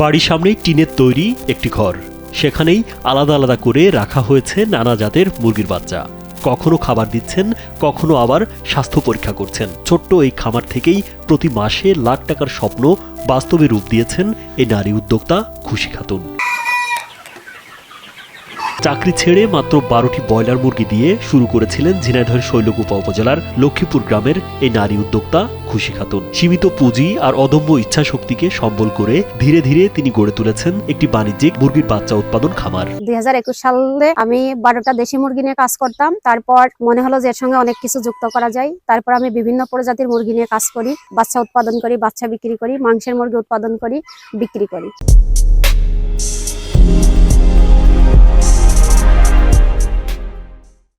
বাড়ির সামনেই টিনের তৈরি একটি ঘর, সেখানেই আলাদা আলাদা করে রাখা হয়েছে নানা জাতের মুরগির বাচ্চা। কখনো খাবার দিচ্ছেন, কখনো আবার স্বাস্থ্য পরীক্ষা করছেন। ছোট্ট এই খামার থেকেই প্রতি মাসে লাখ টাকার স্বপ্ন বাস্তবে রূপ দিয়েছেন এই নারী উদ্যোক্তা খুশি খাতুন। চাকরি ছেড়ে মাত্র 12টি ব্রয়লার মুরগি দিয়ে শুরু করেছিলেন ঝিনাইদহের শৈলকুপা উপজেলার লক্ষ্মীপুর গ্রামের এই নারী উদ্যোক্তা খুশি খাতুন। সীমিত পুঁজি আর অদম্য ইচ্ছাশক্তিকে সম্বল করে ধীরে ধীরে তিনি গড়ে তুলেছেন একটি বাণিজ্যিক মুরগির বাচ্চা উৎপাদন খামার। 2021 সালে আমি 12টা দেশি মুরগি নিয়ে কাজ করতাম। তারপর মনে হলো যে এর সঙ্গে অনেক কিছু যুক্ত করা যায়। তারপর আমি বিভিন্ন প্রজাতির মুরগি নিয়ে কাজ করি, বাচ্চা উৎপাদন করি, বাচ্চা বিক্রি করি, মাংসের মুরগি উৎপাদন করি, বিক্রি করি।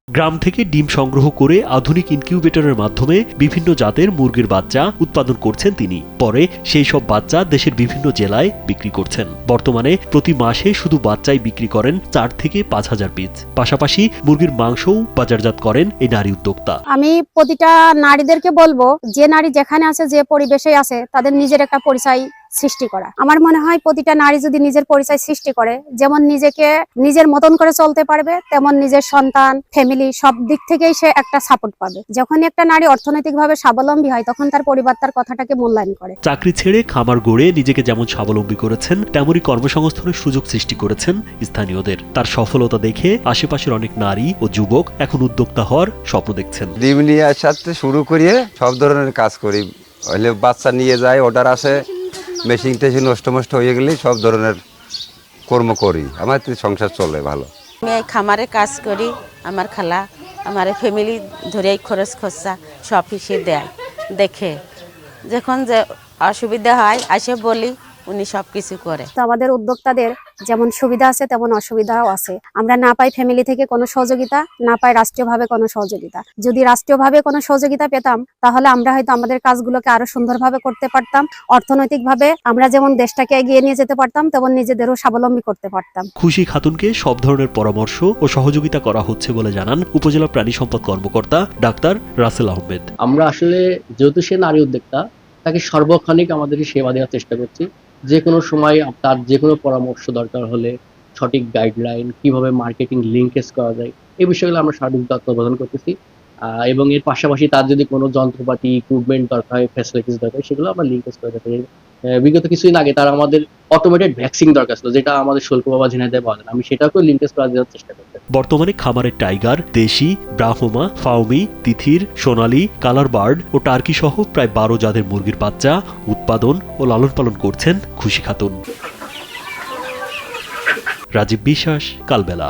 গ্রাম থেকে ডিম সংগ্রহ করে আধুনিক ইনকিউবেটরের মাধ্যমে বিভিন্ন জাতের মুরগির বাচ্চা উৎপাদন করছেন তিনি। পরে সেই সব বাচ্চা দেশের বিভিন্ন জেলায় বিক্রি করছেন। বর্তমানে প্রতি মাসে শুধু বাচ্চাই বিক্রি করেন 4 থেকে 5,000 পিস। পাশাপাশি মুরগির মাংসও বাজারজাত করেন এই নারী উদ্যোক্তা। আমি প্রতিটা নারীদেরকে বলবো, যে নারী যেখানে আছে, যে পরিবেশে আছে, তাদের নিজের একটা পরিচয় সৃষ্টি করা। আমার মনে হয় প্রতিটা নারী যদি নিজের পরিচয় সৃষ্টি করে, যেমন নিজেকে নিজের মতন করে চলতে পারবে, তেমন নিজের সন্তান, ফ্যামিলি সব দিক থেকেই সে একটা সাপোর্ট পাবে। যখন একটা নারী অর্থনৈতিকভাবে স্বাবলম্বী হয়, তখন তার পরিবার তার কথাটাকে মূল্যায়ন করে। চাকরি ছেড়ে খামার গড়ে নিজেকে যেমন স্বাবলম্বী করেছেন, তেমনই কর্মসংস্থানের সুযোগ সৃষ্টি করেছেন স্থানীয়দের। তার সফলতা দেখে আশেপাশের অনেক নারী ও যুবক এখন উদ্যোক্তা হওয়ার স্বপ্ন দেখছেন। ডিম নিয়ে সাথে শুরু করিয়ে সব ধরনের কাজ করি। হলে বাচ্চা নিয়ে যায়, অর্ডার আসে, মেশিন টেশিন নষ্ট হয়ে গেলে সব ধরনের কর্ম করি। আমার সংসার চলে ভালো। আমি এই খামারে কাজ করি। আমার খালা আমার ফ্যামিলি ধরে খরচ খরচা সব হিসেবে দেয়। দেখে যখন যে অসুবিধা হয় আসে বলি, উনি সব কিছু করে। তো আমাদের উদ্যোক্তাদের যেমন সুবিধা আছে তেমন অসুবিধাও আছে। আমরা না পাই ফ্যামিলি থেকে কোনো সহযোগিতা, না পাই রাষ্ট্রীয়ভাবে কোনো সহযোগিতা। যদি রাষ্ট্রীয়ভাবে কোনো সহযোগিতা পেতাম, তাহলে আমরা হয়তো আমাদের কাজগুলোকে আরো সুন্দরভাবে করতে পারতাম। অর্থনৈতিকভাবে আমরা যেমন দেশটাকে এগিয়ে নিয়ে যেতে পারতাম, তেমন নিজেদেরও স্বাবলম্বী করতে পারতাম। খুশি খাতুনকে সব ধরনের পরামর্শ ও সহযোগিতা করা হচ্ছে বলে জানান উপজেলা প্রাণী সম্পদ কর্মকর্তা ডাক্তার রাসেল আহমেদ। আমরা আসলে যেহেতু সে নারী উদ্যোক্তা, তাকে সর্বক্ষণিক আমাদের সেবা দেওয়ার চেষ্টা করছি। যে কোনো সময় তার যে কোনো পরামর্শ দরকার হলে, সঠিক গাইডলাইন, কিভাবে মার্কেটিং লিঙ্কেজ করা যায়, এই বিষয়গুলো আমরা সার্বিক তত্ত্বাবধান করতেছি। এবং এর পাশাপাশি তার যদি কোনো যন্ত্রপাতি, ইকুইপমেন্ট দরকার হয়, ফ্যাসিলিটিস দরকার, সেগুলো আমরা লিঙ্কেজ করে দিতে পারি। বিগত কিছুদিন আগে তার আমাদের অটোমেটেড ভ্যাকসিন দরকার ছিল, যেটা আমাদের শৈলকুপা বা ঝিনাইদহে পাওয়া যায় না। আমি সেটাকেও লিঙ্কেজ করা দেওয়ার চেষ্টা করছি। বর্তমানে খামারের টাইগার, দেশি, ব্রাহ্মা, ফাউমি, তিথির, সোনালী, কালার বার্ড ও টার্কি সহ প্রায় 12 জাতের মুরগির বাচ্চা উৎপাদন ও লালন পালন করছেন খুশি খাতুন। রাজীব বিশ্বাস, কালবেলা।